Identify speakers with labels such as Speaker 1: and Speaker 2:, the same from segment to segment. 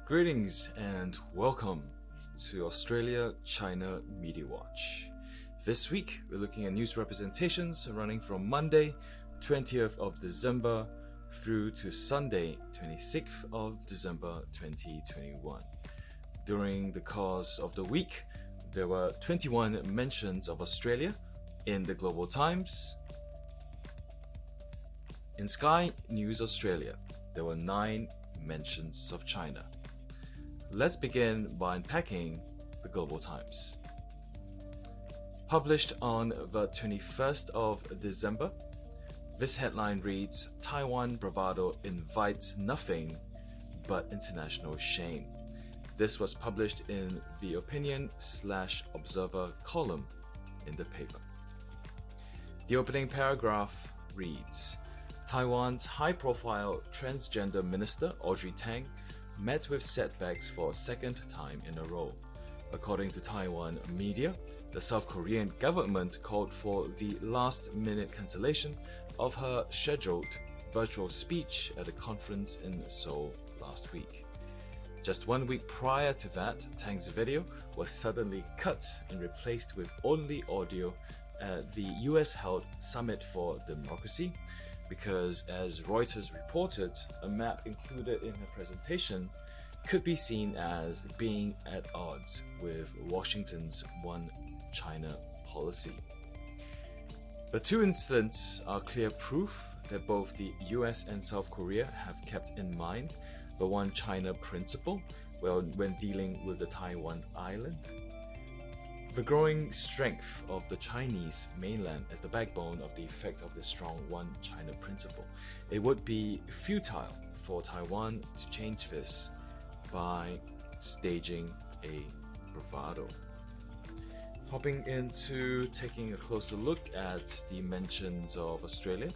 Speaker 1: Greetings and welcome to Australia-China Media Watch. This week we're looking at news representations running from Monday 20th of December through to Sunday 26th of December 2021. During the course of the week, there were 21 mentions of Australia in the Global Times. In Sky News Australia, there were 9 mentions of China. Let's begin by unpacking the Global Times. Published on the 21st of December, this headline reads, Taiwan bravado invites nothing but international shame. This was published in the Opinion/Observer column in the paper. The opening paragraph reads, Taiwan's high-profile transgender minister Audrey Tang met with setbacks for a second time in a row. According to Taiwan media, the South Korean government called for the last-minute cancellation of her scheduled virtual speech at a conference in Seoul last week. Just 1 week prior to that, Tang's video was suddenly cut and replaced with only audio at the US-held Summit for Democracy, because as Reuters reported, a map included in her presentation could be seen as being at odds with Washington's One China policy. The two incidents are clear proof that both the US and South Korea have kept in mind the One China principle when dealing with the Taiwan island. The growing strength of the Chinese mainland as the backbone of the effect of the strong One China principle. It would be futile for Taiwan to change this by staging a bravado. Hopping into taking a closer look at the mentions of Australia,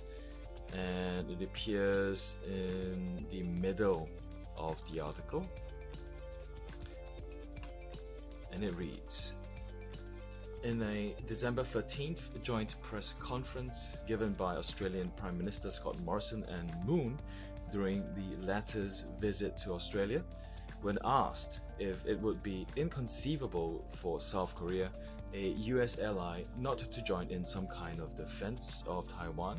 Speaker 1: and it appears in the middle of the article, and it reads, in a December 13th joint press conference given by Australian Prime Minister Scott Morrison and Moon during the latter's visit to Australia, when asked if it would be inconceivable for South Korea, a US ally, not to join in some kind of defense of Taiwan,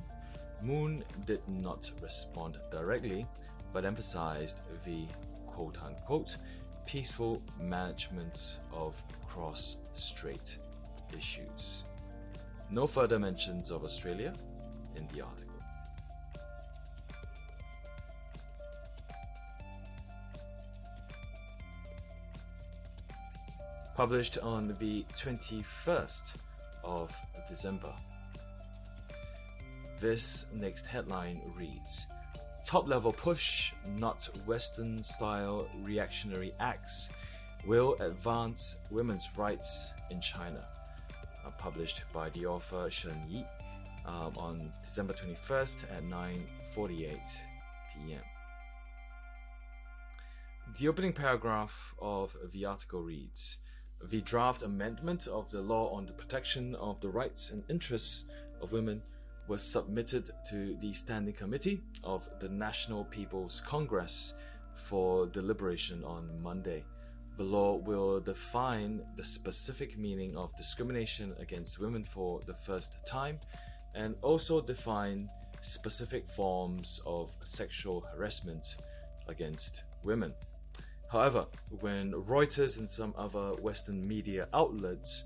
Speaker 1: Moon did not respond directly, but emphasized the quote-unquote peaceful management of cross-strait issues. No further mentions of Australia in the article. Published on the 21st of December. This next headline reads, Top-level push, not Western-style reactionary acts, will advance women's rights in China. Published by the author Shen Yi on December 21st at 9:48 p.m. The opening paragraph of the article reads, the draft amendment of the law on the protection of the rights and interests of women was submitted to the Standing Committee of the National People's Congress for deliberation on Monday. The law will define the specific meaning of discrimination against women for the first time, and also define specific forms of sexual harassment against women. However, when Reuters and some other Western media outlets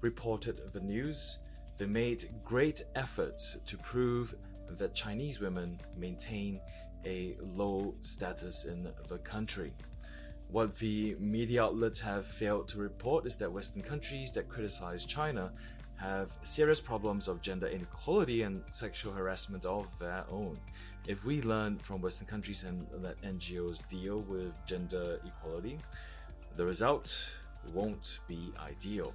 Speaker 1: reported the news, they made great efforts to prove that Chinese women maintain a low status in the country. What the media outlets have failed to report is that Western countries that criticize China have serious problems of gender inequality and sexual harassment of their own. If we learn from Western countries and let NGOs deal with gender equality, the result won't be ideal.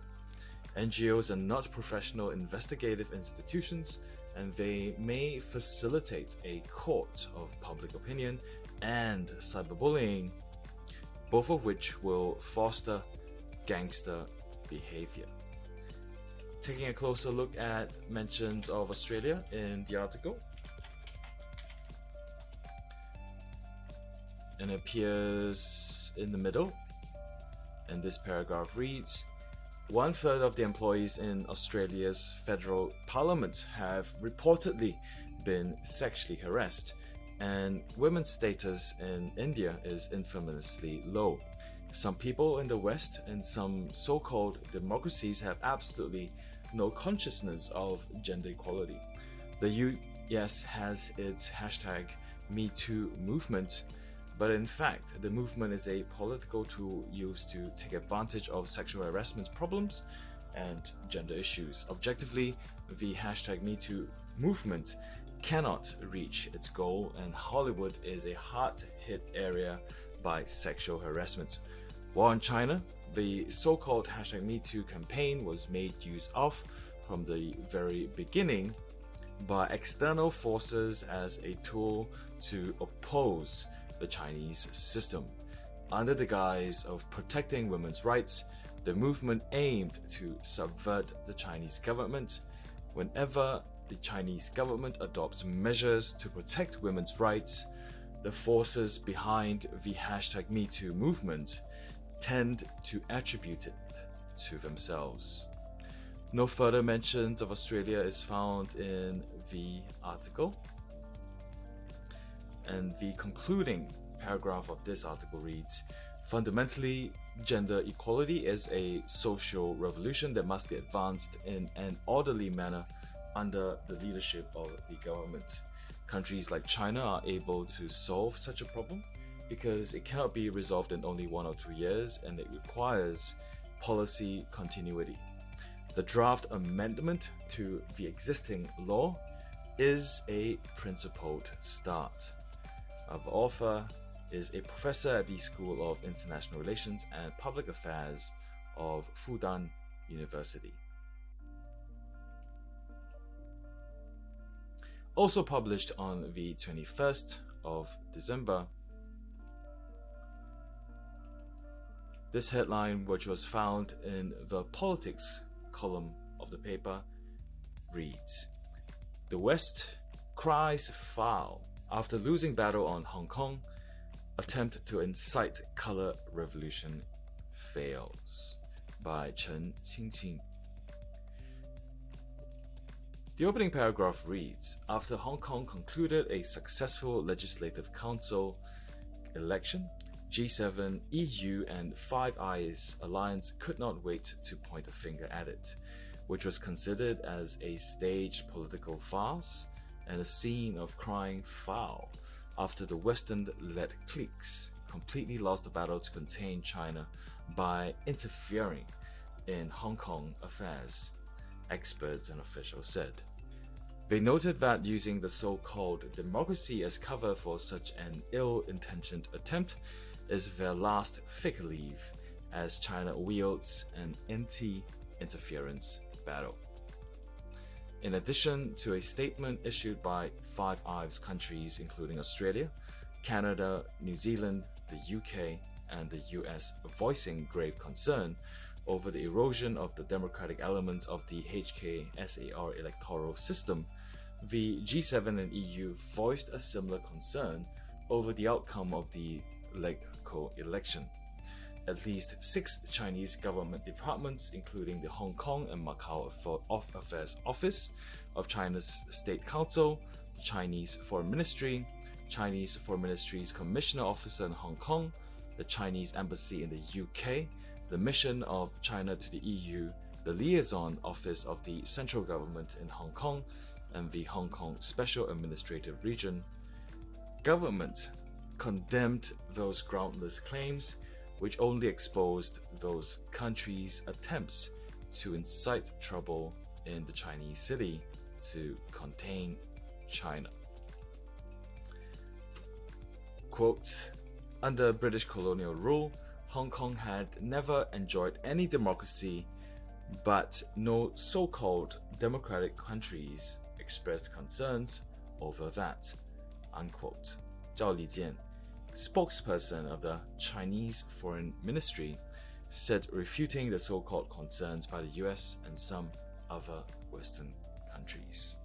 Speaker 1: NGOs are not professional investigative institutions, and they may facilitate a court of public opinion and cyberbullying, both of which will foster gangster behavior. Taking a closer look at mentions of Australia in the article, and appears in the middle, and this paragraph reads, 1/3 of the employees in Australia's federal parliament have reportedly been sexually harassed, and women's status in India is infamously low. Some people in the West and some so-called democracies have absolutely no consciousness of gender equality. The US has its hashtag #MeToo movement, but in fact, the movement is a political tool used to take advantage of sexual harassment problems and gender issues. Objectively, the hashtag #MeToo movement cannot reach its goal, and Hollywood is a hard-hit area by sexual harassment. While in China, the so-called hashtag #MeToo campaign was made use of from the very beginning by external forces as a tool to oppose the Chinese system. Under the guise of protecting women's rights, the movement aimed to subvert the Chinese government. Whenever the Chinese government adopts measures to protect women's rights, the forces behind the hashtag #MeToo movement tend to attribute it to themselves. No further mentions of Australia is found in the article. And the concluding paragraph of this article reads, fundamentally, gender equality is a social revolution that must be advanced in an orderly manner under the leadership of the government. Countries like China are able to solve such a problem because it cannot be resolved in only 1 or 2 years, and it requires policy continuity. The draft amendment to the existing law is a principled start. The author is a professor at the School of International Relations and Public Affairs of Fudan University. Also published on the 21st of December, this headline, which was found in the politics column of the paper, reads, "The West cries foul after losing battle on Hong Kong. Attempt to incite color revolution fails," by Chen Qingqing. The opening paragraph reads, after Hong Kong concluded a successful Legislative Council election, G7, EU and Five Eyes alliance could not wait to point a finger at it, which was considered as a staged political farce and a scene of crying foul after the Western-led cliques completely lost the battle to contain China by interfering in Hong Kong affairs, experts and officials said. They noted that using the so-called democracy as cover for such an ill-intentioned attempt is their last fig leaf as China wields an anti-interference battle. In addition to a statement issued by Five Eyes countries including Australia, Canada, New Zealand, the UK, and the US voicing grave concern over the erosion of the democratic elements of the HKSAR electoral system, the G7 and EU voiced a similar concern over the outcome of the LegCo election. At least 6 Chinese government departments, including the Hong Kong and Macau Affairs Office of China's State Council, the Chinese Foreign Ministry, Chinese Foreign Ministry's Commissioner Officer in Hong Kong, the Chinese Embassy in the UK, the Mission of China to the EU, the Liaison Office of the Central Government in Hong Kong, and the Hong Kong Special Administrative Region. Government condemned those groundless claims, which only exposed those countries' attempts to incite trouble in the Chinese city to contain China. Quote, under British colonial rule, Hong Kong had never enjoyed any democracy, but no so-called democratic countries expressed concerns over that, unquote. Zhao Lijian, spokesperson of the Chinese Foreign Ministry, said, refuting the so-called concerns by the US and some other Western countries.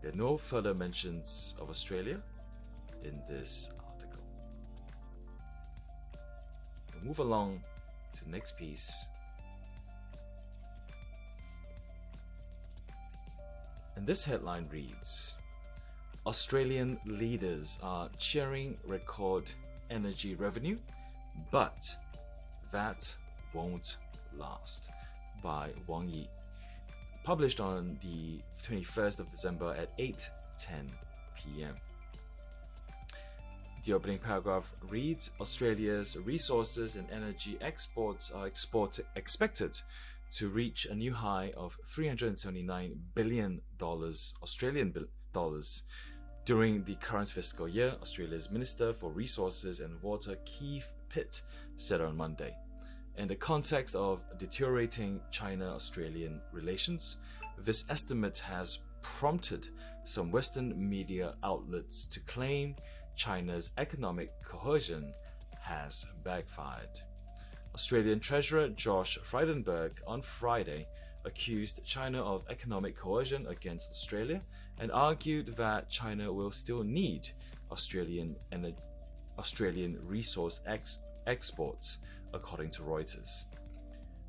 Speaker 1: There are no further mentions of Australia in this article. move along to the next piece. And this headline reads, Australian leaders are cheering record energy revenue, but that won't last, by Wang Yi. Published on the 21st of December at 8:10 p.m. The opening paragraph reads, Australia's resources and energy exports are expected to reach a new high of $379 billion Australian dollars during the current fiscal year, Australia's Minister for Resources and Water Keith Pitt said on Monday. In the context of deteriorating China-Australian relations, this estimate has prompted some Western media outlets to claim China's economic coercion has backfired. Australian Treasurer Josh Frydenberg on Friday accused China of economic coercion against Australia and argued that China will still need Australian resource exports, according to Reuters.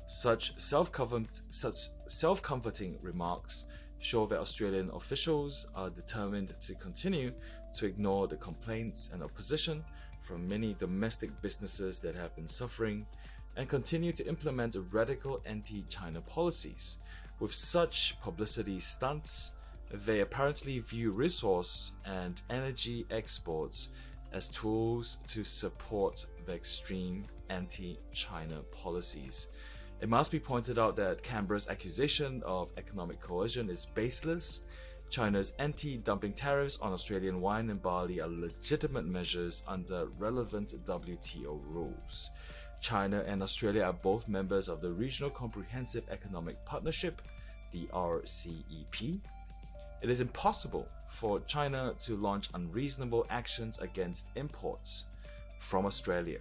Speaker 1: Such self-comforting remarks show that Australian officials are determined to continue to ignore the complaints and opposition from many domestic businesses that have been suffering and continue to implement radical anti-China policies. With such publicity stunts, they apparently view resource and energy exports as tools to support the extreme anti-China policies. It must be pointed out that Canberra's accusation of economic coercion is baseless. China's anti-dumping tariffs on Australian wine and barley are legitimate measures under relevant WTO rules. China and Australia are both members of the Regional Comprehensive Economic Partnership, the RCEP. It is impossible for China to launch unreasonable actions against imports from Australia.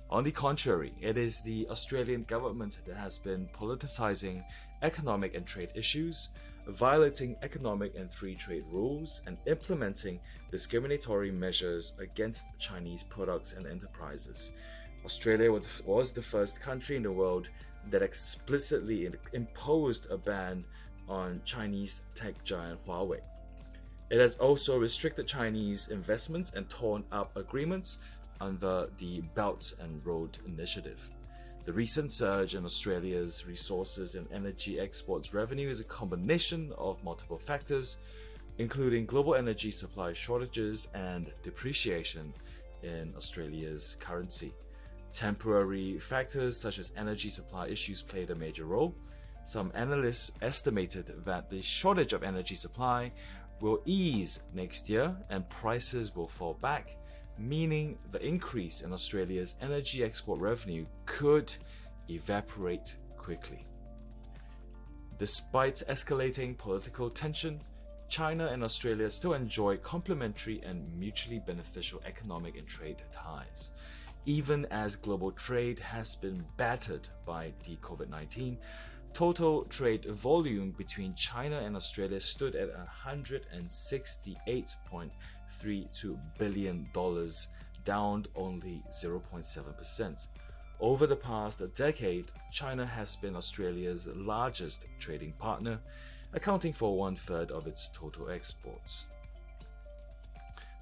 Speaker 1: On the contrary, it is the Australian government that has been politicizing economic and trade issues, violating economic and free trade rules, and implementing discriminatory measures against Chinese products and enterprises. Australia was the first country in the world that explicitly imposed a ban on Chinese tech giant Huawei. It has also restricted Chinese investments and torn up agreements under the Belt and Road Initiative. The recent surge in Australia's resources and energy exports revenue is a combination of multiple factors, including global energy supply shortages and depreciation in Australia's currency. Temporary factors such as energy supply issues played a major role. Some analysts estimated that the shortage of energy supply will ease next year and prices will fall back, meaning the increase in Australia's energy export revenue could evaporate quickly. Despite escalating political tension, China and Australia still enjoy complementary and mutually beneficial economic and trade ties. Even as global trade has been battered by the COVID-19, total trade volume between China and Australia stood at $168.32 billion, down only 0.7%. Over the past decade, China has been Australia's largest trading partner, accounting for 1/3 of its total exports.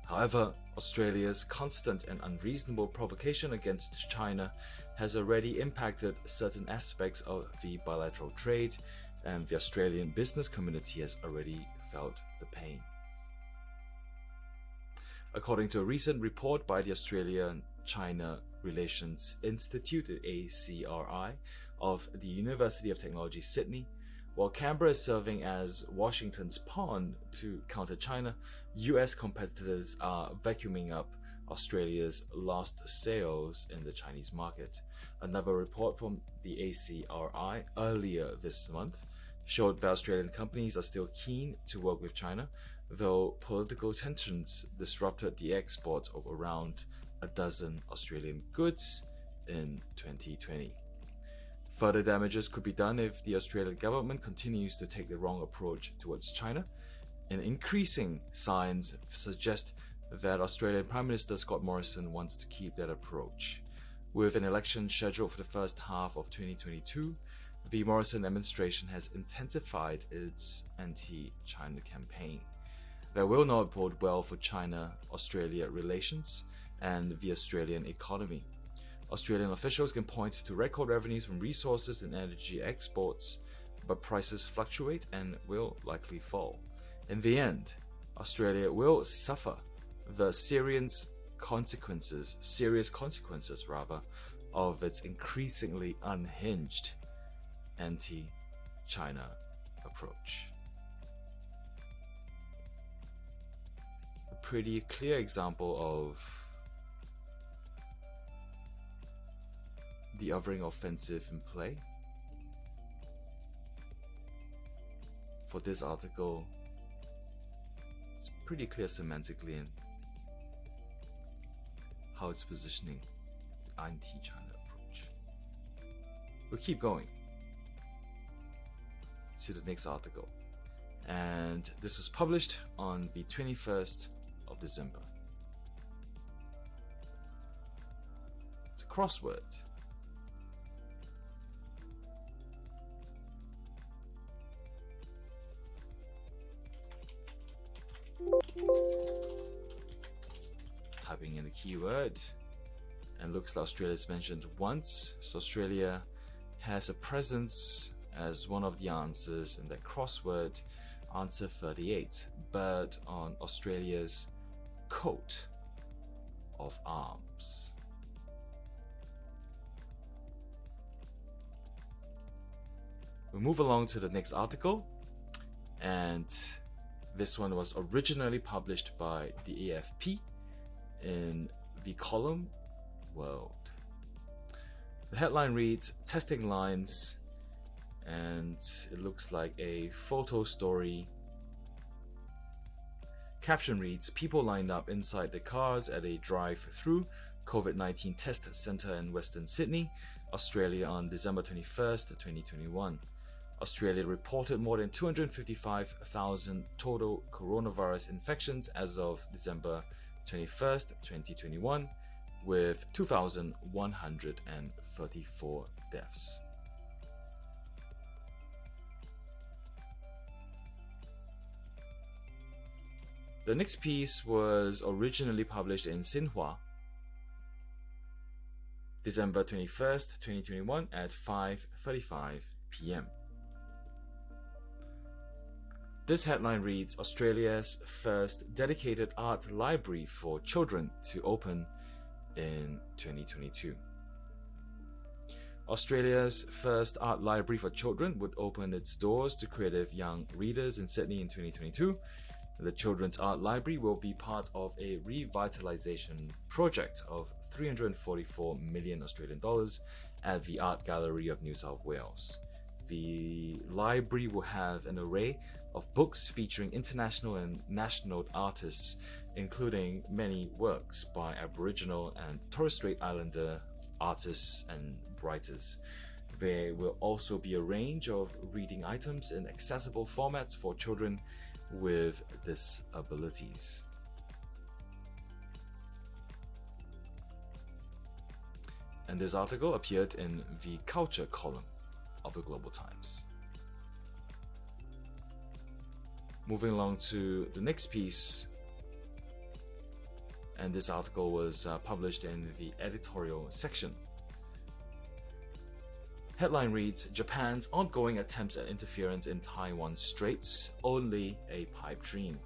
Speaker 1: However, Australia's constant and unreasonable provocation against China has already impacted certain aspects of the bilateral trade, and the Australian business community has already felt the pain. According to a recent report by the Australia-China Relations Institute, ACRI, of the University of Technology Sydney, while Canberra is serving as Washington's pawn to counter China, US competitors are vacuuming up Australia's lost sales in the Chinese market. Another report from the ACRI earlier this month showed that Australian companies are still keen to work with China, though political tensions disrupted the export of around a dozen Australian goods in 2020. Further damages could be done if the Australian government continues to take the wrong approach towards China, and increasing signs suggest that Australian Prime Minister Scott Morrison wants to keep that approach. With an election scheduled for the first half of 2022, the Morrison administration has intensified its anti-China campaign. That will not bode well for China-Australia relations and the Australian economy. Australian officials can point to record revenues from resources and energy exports, but prices fluctuate and will likely fall. In the end, Australia will suffer the serious consequences of its increasingly unhinged anti-China approach. A pretty clear example of the othering offensive in play. For this article, it's pretty clear semantically in how it's positioning the anti-China approach. We'll keep going to the next article, and this was published on the 21st of December. It's a crossword. Typing in the keyword, and looks like Australia's mentioned once, so Australia has a presence as one of the answers in the crossword, answer 38, but on Australia's coat of arms. We move along to the next article, and this one was originally published by the AFP in the column World. The headline reads "Testing Lines," and it looks like a photo story. Caption reads, "People lined up inside the cars at a drive-through COVID-19 test center in Western Sydney, Australia on December 21st, 2021. Australia reported more than 255,000 total coronavirus infections as of December 21st, 2021, with 2,134 deaths. The next piece was originally published in Xinhua, December 21st, 2021 at 5:35 p.m. This headline reads, "Australia's first dedicated art library for children to open in 2022. Australia's first art library for children would open its doors to creative young readers in Sydney in 2022. The Children's Art Library will be part of a revitalisation project of 344 million Australian dollars at the Art Gallery of New South Wales. The library will have an array of books featuring international and national artists, including many works by Aboriginal and Torres Strait Islander artists and writers. There will also be a range of reading items in accessible formats for children with disabilities." And this article appeared in the culture column of the Global Times. Moving along to the next piece, and this article was published in the editorial section. Headline reads, "Japan's ongoing attempts at interference in Taiwan Straits, only a pipe dream."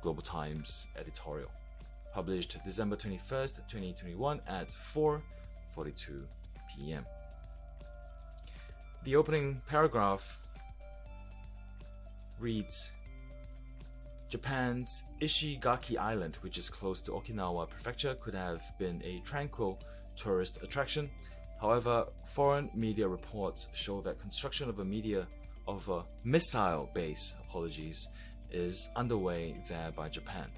Speaker 1: Global Times editorial. Published December 21st, 2021 at 4:42 p.m. The opening paragraph reads, "Japan's Ishigaki Island, which is close to Okinawa Prefecture, could have been a tranquil tourist attraction. However, foreign media reports show that construction of a missile base, is underway there by Japan.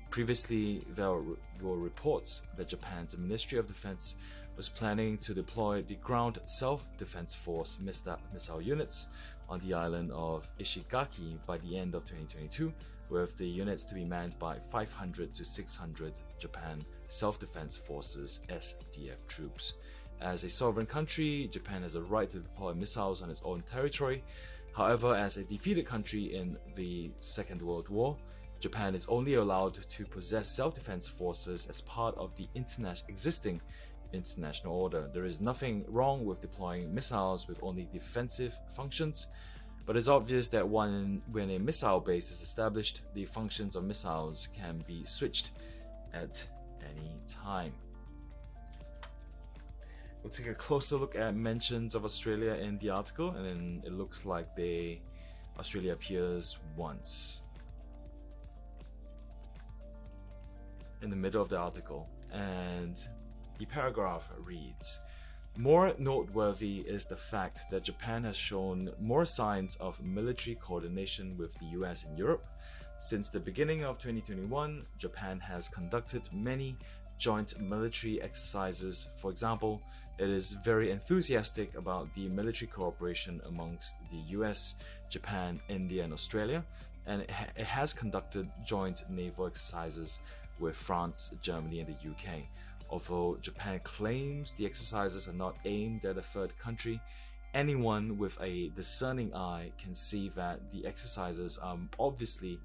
Speaker 1: Previously, there were reports that Japan's Ministry of Defense was planning to deploy the Ground Self-Defense Force missile units on the island of Ishigaki by the end of 2022, with the units to be manned by 500 to 600 Japan Self-Defense Forces (SDF) troops. As a sovereign country, Japan has a right to deploy missiles on its own territory. However, as a defeated country in the Second World War, Japan is only allowed to possess self-defense forces as part of the existing international order. There is nothing wrong with deploying missiles with only defensive functions, but it's obvious that when a missile base is established, the functions of missiles can be switched at any time. We'll take a closer look at mentions of Australia in the article, and then it looks like Australia appears once in the middle of the article, and the paragraph reads, "More noteworthy is the fact that Japan has shown more signs of military coordination with the US and Europe. Since the beginning of 2021, Japan has conducted many joint military exercises. For example, it is very enthusiastic about the military cooperation amongst the US, Japan, India, and Australia, and it has conducted joint naval exercises with France, Germany, and the UK. Although Japan claims the exercises are not aimed at a third country, anyone with a discerning eye can see that the exercises are obviously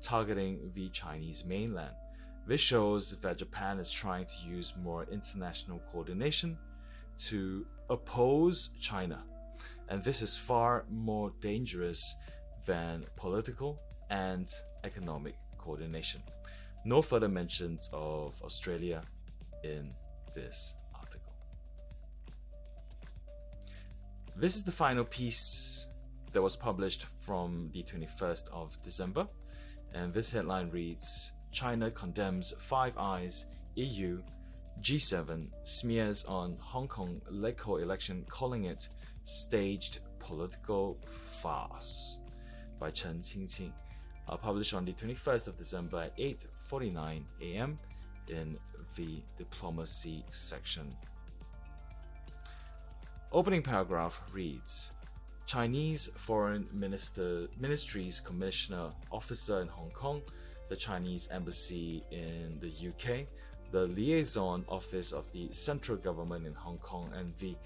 Speaker 1: targeting the Chinese mainland. This shows that Japan is trying to use more international coordination to oppose China, and this is far more dangerous than political and economic coordination." No further mentions of Australia in this article. This is the final piece that was published from the 21st of December, and this headline reads, "China condemns Five Eyes, EU, G7 smears on Hong Kong local election, calling it staged political farce," by Chen Qingqing, published on the 21st of December at 8:49 a.m. in the diplomacy section. Opening paragraph reads, "Chinese Foreign Ministry's Commissioner Officer in Hong Kong, the Chinese Embassy in the UK, the Liaison Office of the Central Government in Hong Kong, and the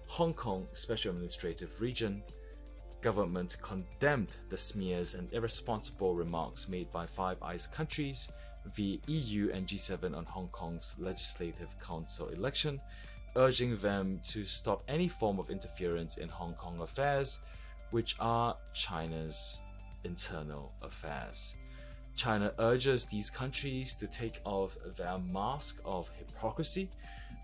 Speaker 1: Hong Kong Special Administrative Region government condemned the smears and irresponsible remarks made by Five Eyes countries, the EU and G7 on Hong Kong's Legislative Council election, urging them to stop any form of interference in Hong Kong affairs, which are China's internal affairs. China urges these countries to take off their mask of hypocrisy,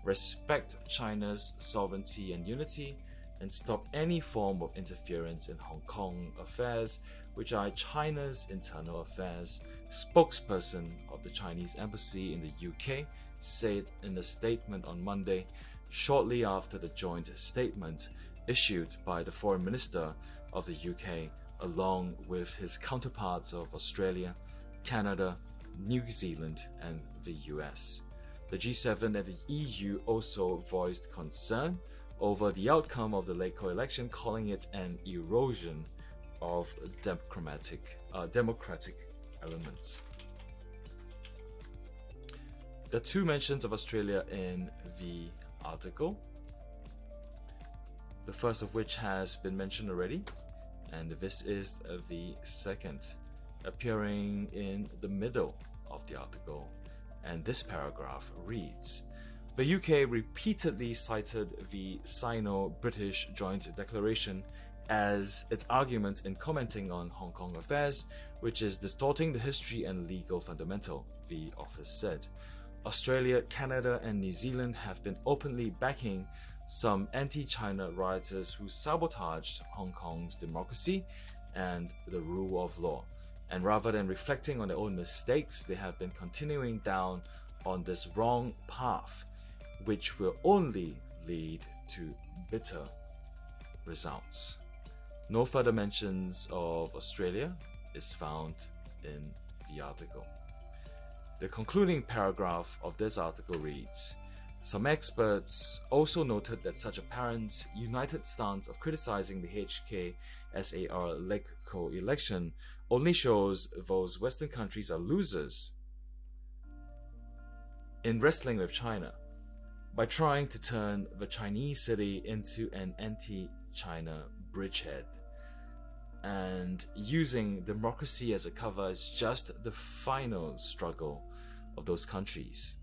Speaker 1: respect China's sovereignty and unity, and stop any form of interference in Hong Kong affairs, which are China's internal affairs," spokesperson of the Chinese Embassy in the UK said in a statement on Monday, shortly after the joint statement issued by the Foreign Minister of the UK, along with his counterparts of Australia, Canada, New Zealand, and the US. The G7 and the EU also voiced concern over the outcome of the local election, calling it an erosion of democratic elements. There are two mentions of Australia in the article, the first of which has been mentioned already, and this is the second, appearing in the middle of the article, and this paragraph reads, "The UK repeatedly cited the Sino-British Joint Declaration as its argument in commenting on Hong Kong affairs, which is distorting the history and legal fundamental," the office said. "Australia, Canada, and New Zealand have been openly backing some anti-China rioters who sabotaged Hong Kong's democracy and the rule of law. And rather than reflecting on their own mistakes, they have been continuing down on this wrong path, which will only lead to bitter results." No further mentions of Australia is found in the article. The concluding paragraph of this article reads, Some experts also noted that such apparent united stance of criticizing the HKSAR-led election only shows those Western countries are losers in wrestling with China by trying to turn the Chinese city into an anti-China bridgehead. And using democracy as a cover is just the final struggle of those countries,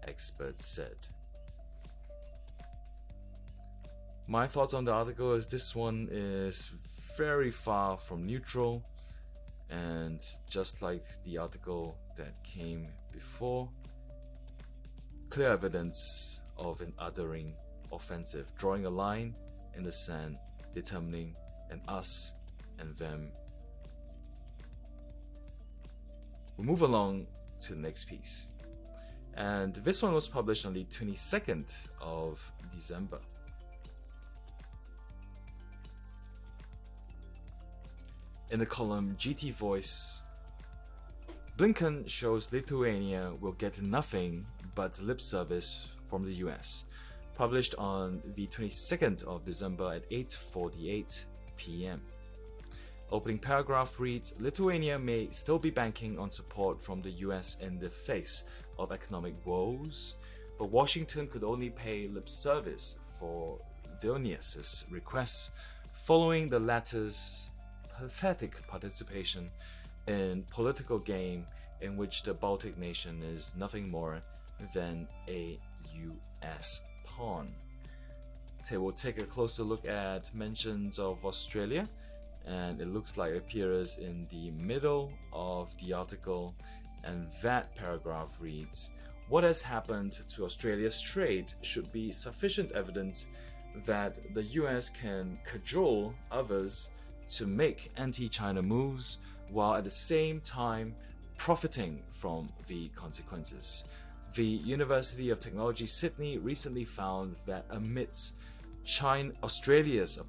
Speaker 1: experts said. My thoughts on the article is this one is very far from neutral, and just like the article that came before, clear evidence of an othering offensive, drawing a line in the sand, determining an us and them. We'll move along to the next piece, and this one was published on the 22nd of December. In the column GT Voice, Blinken shows Lithuania will get nothing but lip service from the US, published on the 22nd of December at 8:48 p.m. Opening paragraph reads, Lithuania may still be banking on support from the US in the face of economic woes, but Washington could only pay lip service for Vilnius's requests following the latter's pathetic participation in political game in which the Baltic nation is nothing more than a US pawn. So we'll take a closer look at mentions of Australia, and it looks like it appears in the middle of the article, and that paragraph reads, what has happened to Australia's trade should be sufficient evidence that the US can cajole others to make anti-China moves while at the same time profiting from the consequences. The University of Technology Sydney recently found that amidst Australia's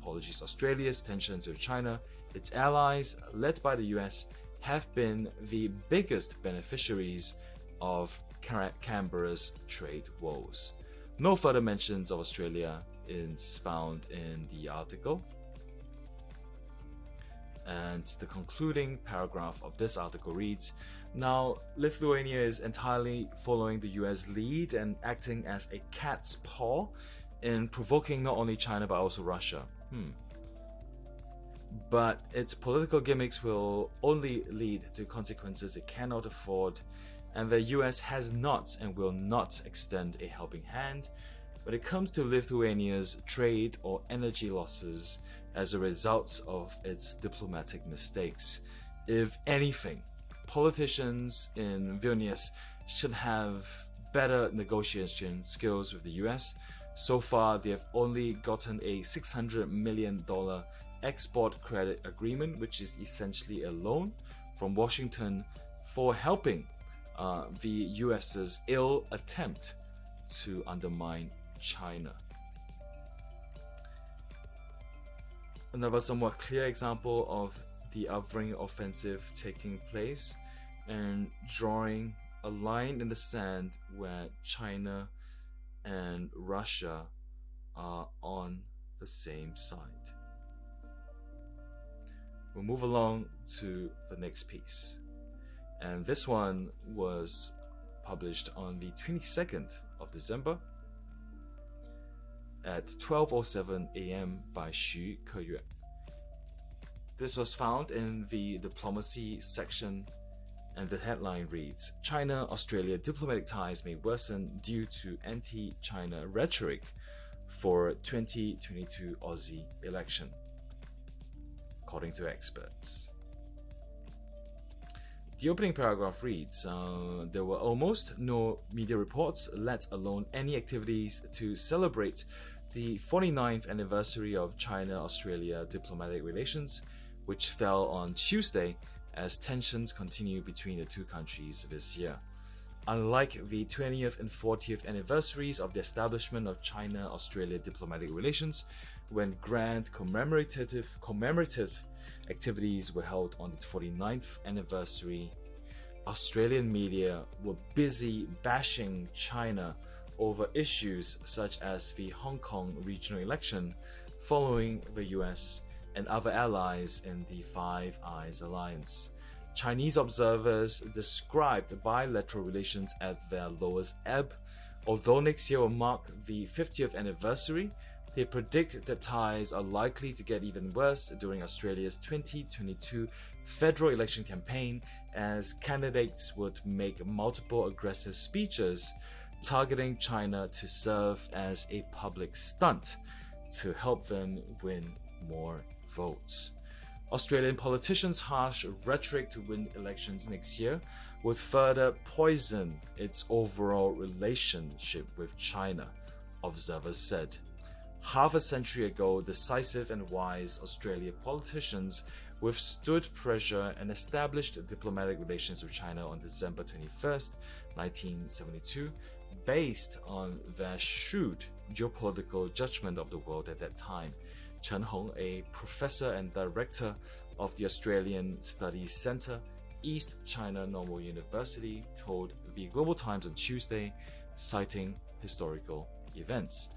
Speaker 1: tensions with China, its allies, led by the US, have been the biggest beneficiaries of Canberra's trade woes. No further mentions of Australia is found in the article. And the concluding paragraph of this article reads, now Lithuania is entirely following the US lead and acting as a cat's paw in provoking not only China but also Russia. But its political gimmicks will only lead to consequences it cannot afford, and the US has not and will not extend a helping hand when it comes to Lithuania's trade or energy losses as a result of its diplomatic mistakes. If anything, politicians in Vilnius should have better negotiation skills with the US. So far, they have only gotten a $600 million export credit agreement, which is essentially a loan from Washington for helping the US's ill attempt to undermine China. Another somewhat clear example of the othering offensive taking place and drawing a line in the sand where China and Russia are on the same side. We'll move along to the next piece, and this one was published on the 22nd of December at 12:07 a.m. by Xu Keyue. This was found in the diplomacy section, and the headline reads, China-Australia diplomatic ties may worsen due to anti-China rhetoric for 2022 Aussie election, according to experts. The opening paragraph reads, there were almost no media reports, let alone any activities to celebrate the 49th anniversary of China-Australia diplomatic relations, which fell on Tuesday as tensions continue between the two countries this year. Unlike the 20th and 40th anniversaries of the establishment of China-Australia diplomatic relations, when grand commemorative activities were held on the 49th anniversary, Australian media were busy bashing China over issues such as the Hong Kong regional election following the US and other allies in the Five Eyes alliance. Chinese observers described bilateral relations at their lowest ebb. Although next year will mark the 50th anniversary, they predict that ties are likely to get even worse during Australia's 2022 federal election campaign, as candidates would make multiple aggressive speeches targeting China to serve as a public stunt to help them win more votes. Australian politicians' harsh rhetoric to win elections next year would further poison its overall relationship with China, observers said. Half a century ago, decisive and wise Australian politicians withstood pressure and established diplomatic relations with China on December 21st, 1972, based on their shrewd geopolitical judgment of the world at that time. Chen Hong, a professor and director of the Australian Studies Centre, East China Normal University, told the Global Times on Tuesday, citing historical events.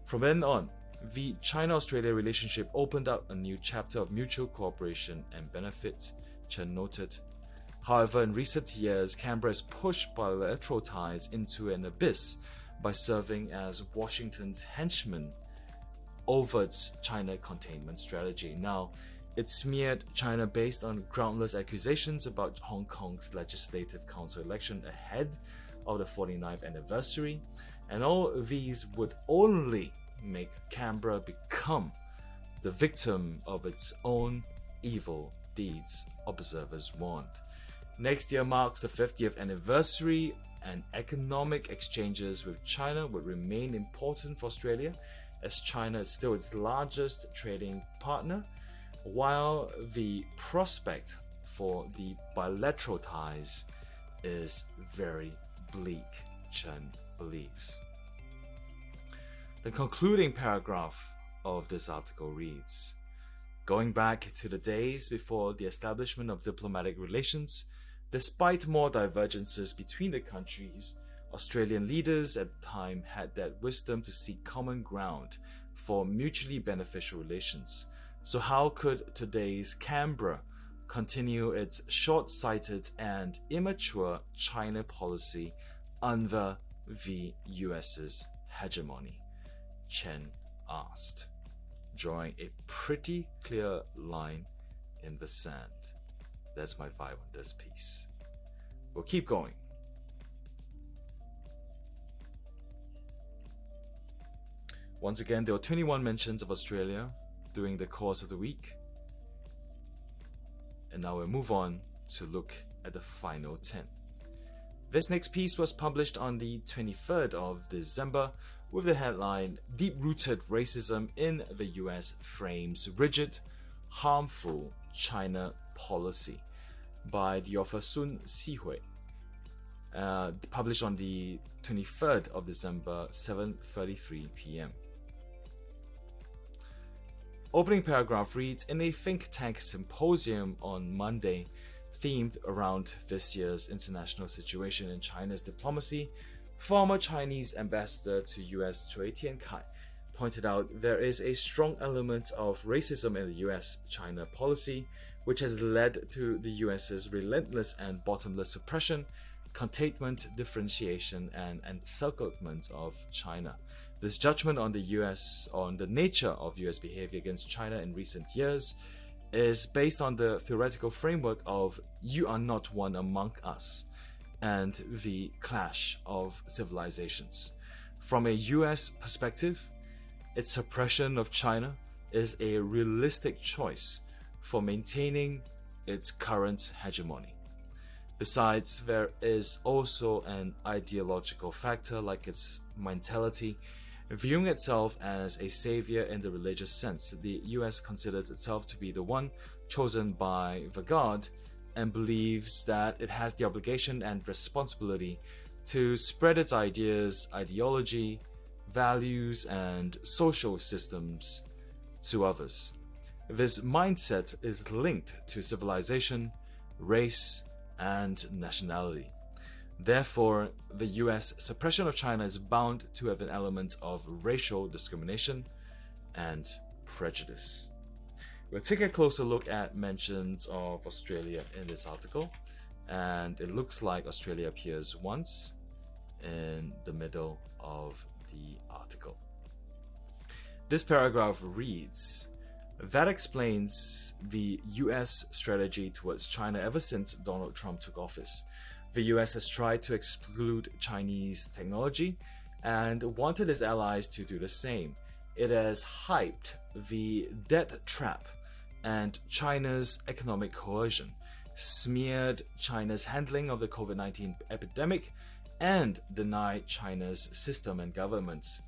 Speaker 1: From then on, the China-Australia relationship opened up a new chapter of mutual cooperation and benefit, Chen noted. However, in recent years, Canberra has pushed bilateral ties into an abyss by serving as Washington's henchman over its China containment strategy. Now, it smeared China based on groundless accusations about Hong Kong's Legislative Council election ahead of the 49th anniversary, and all these would only make Canberra become the victim of its own evil deeds, observers warned. Next year marks the 50th anniversary, and economic exchanges with China would remain important for Australia, as China is still its largest trading partner, while the prospect for the bilateral ties is very bleak, Chen believes. The concluding paragraph of this article reads, going back to the days before the establishment of diplomatic relations, despite more divergences between the countries, Australian leaders at the time had that wisdom to seek common ground for mutually beneficial relations. So how could today's Canberra continue its short-sighted and immature China policy under the US's hegemony? Chen asked, drawing a pretty clear line in the sand. That's my vibe on this piece. We'll keep going. Once again, there were 21 mentions of Australia during the course of the week. And now we'll move on to look at the final 10. This next piece was published on the 23rd of December with the headline, Deep-Rooted Racism in the US Frames Rigid, Harmful China Policy by the author Sun Sihui. Published on the 23rd of December, 7:33 p.m. Opening paragraph reads, in a think tank symposium on Monday themed around this year's international situation in China's diplomacy, former Chinese ambassador to US Cui Tiankai pointed out there is a strong element of racism in the US-China policy, which has led to the US's relentless and bottomless suppression, containment, differentiation, and encirclement of China. This judgment on the nature of US behavior against China in recent years is based on the theoretical framework of "you are not one among us" and the clash of civilizations. From a US perspective, its suppression of China is a realistic choice for maintaining its current hegemony. Besides, there is also an ideological factor like its mentality. Viewing itself as a savior in the religious sense, the US considers itself to be the one chosen by the God and believes that it has the obligation and responsibility to spread its ideas, ideology, values, and social systems to others. This mindset is linked to civilization, race, and nationality. Therefore, the US suppression of China is bound to have an element of racial discrimination and prejudice. We'll take a closer look at mentions of Australia in this article, and it looks like Australia appears once in the middle of the article. This paragraph reads, that explains the US strategy towards China ever since Donald Trump took office. The US has tried to exclude Chinese technology and wanted its allies to do the same. It has hyped the debt trap and China's economic coercion, smeared China's handling of the COVID-19 epidemic, and denied China's system and governance.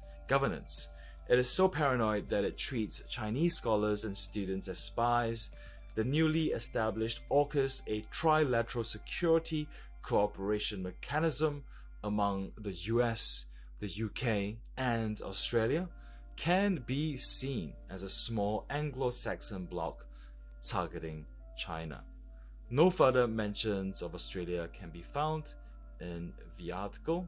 Speaker 1: It is so paranoid that it treats Chinese scholars and students as spies. The newly established AUKUS, a trilateral security cooperation mechanism among the US, the UK, and Australia, can be seen as a small Anglo-Saxon bloc targeting China. No further mentions of Australia can be found in the article,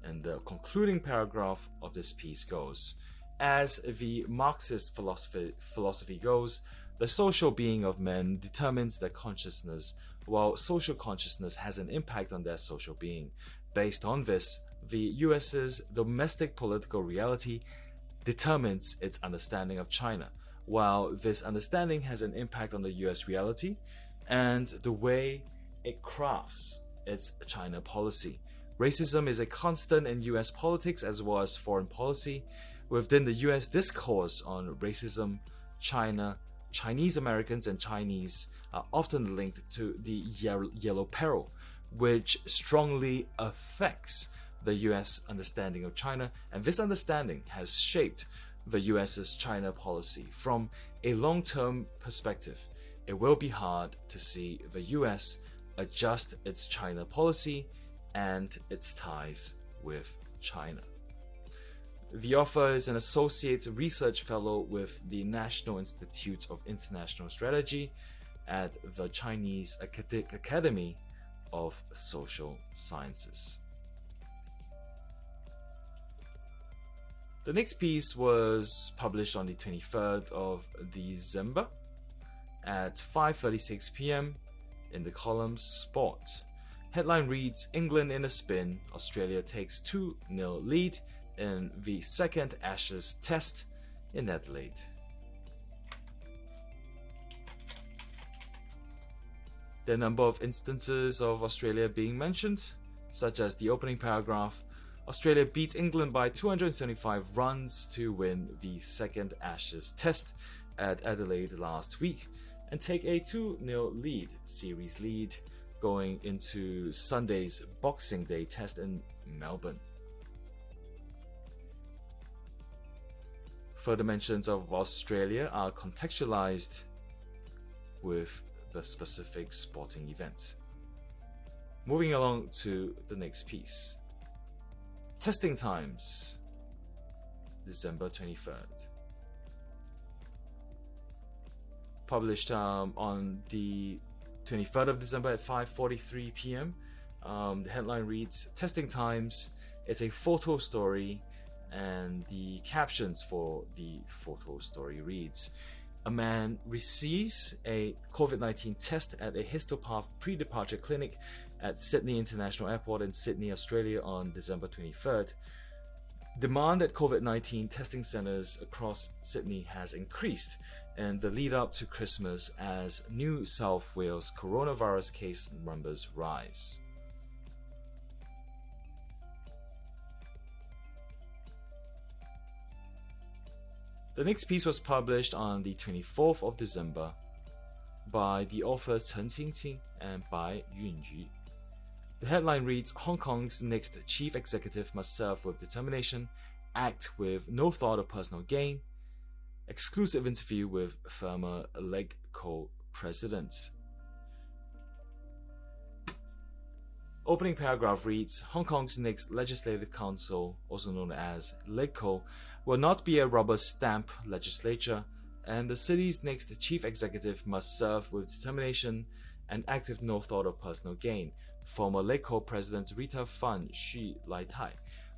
Speaker 1: and the concluding paragraph of this piece goes, as the Marxist philosophy goes, the social being of men determines their consciousness, while social consciousness has an impact on their social being. Based on this, the US's domestic political reality determines its understanding of China, while this understanding has an impact on the US reality and the way it crafts its China policy. Racism is a constant in US politics as well as foreign policy. Within the US discourse on racism, Chinese Americans and Chinese are often linked to the yellow peril, which strongly affects the US understanding of China, and this understanding has shaped the US's China policy. From a long-term perspective, it will be hard to see the US adjust its China policy and its ties with China. The author is an associate research fellow with the National Institute of International Strategy at the Chinese Academy of Social Sciences. The next piece was published on the 23rd of December at 5:36 p.m. in the column Sport. Headline reads, England in a spin, Australia takes 2-0 lead in the second Ashes Test in Adelaide. There are a number of instances of Australia being mentioned, such as the opening paragraph, Australia beat England by 275 runs to win the second Ashes Test at Adelaide last week and take a 2-0 series lead going into Sunday's Boxing Day Test in Melbourne. Further mentions of Australia are contextualized with the specific sporting event. Moving along to the next piece. Testing times, December 23rd. Published on the 23rd of December at 5:43 p.m. The headline reads, Testing times, it's a photo story, and the captions for the photo story reads, a man receives a COVID-19 test at a Histopath pre-departure clinic at Sydney International Airport in Sydney, Australia on December 23rd. Demand at COVID-19 testing centres across Sydney has increased in the lead up to Christmas as New South Wales coronavirus case numbers rise. The next piece was published on the 24th of December by the authors Chen Qingqing and Bai Yunyu. The headline reads, Hong Kong's next chief executive must serve with determination, act with no thought of personal gain. Exclusive interview with former LegCo president. Opening paragraph reads, Hong Kong's next Legislative Council, also known as LegCo, will not be a rubber stamp legislature, and the city's next chief executive must serve with determination and act with no thought of personal gain. former LACO President Rita Fan Xu Lai-tai,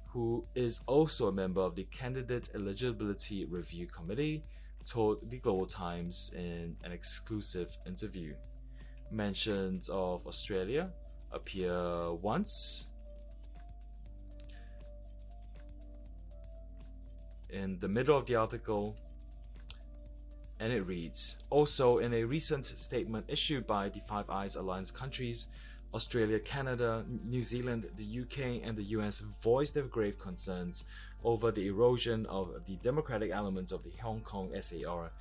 Speaker 1: who is also a member of the Candidate Eligibility Review Committee, told the Global Times in an exclusive interview. Mentions of Australia appear once in the middle of the article, and it reads, also in a recent statement issued by the Five Eyes Alliance countries, Australia, Canada, New Zealand, the UK and the US voiced their grave concerns over the erosion of the democratic elements of the Hong Kong SAR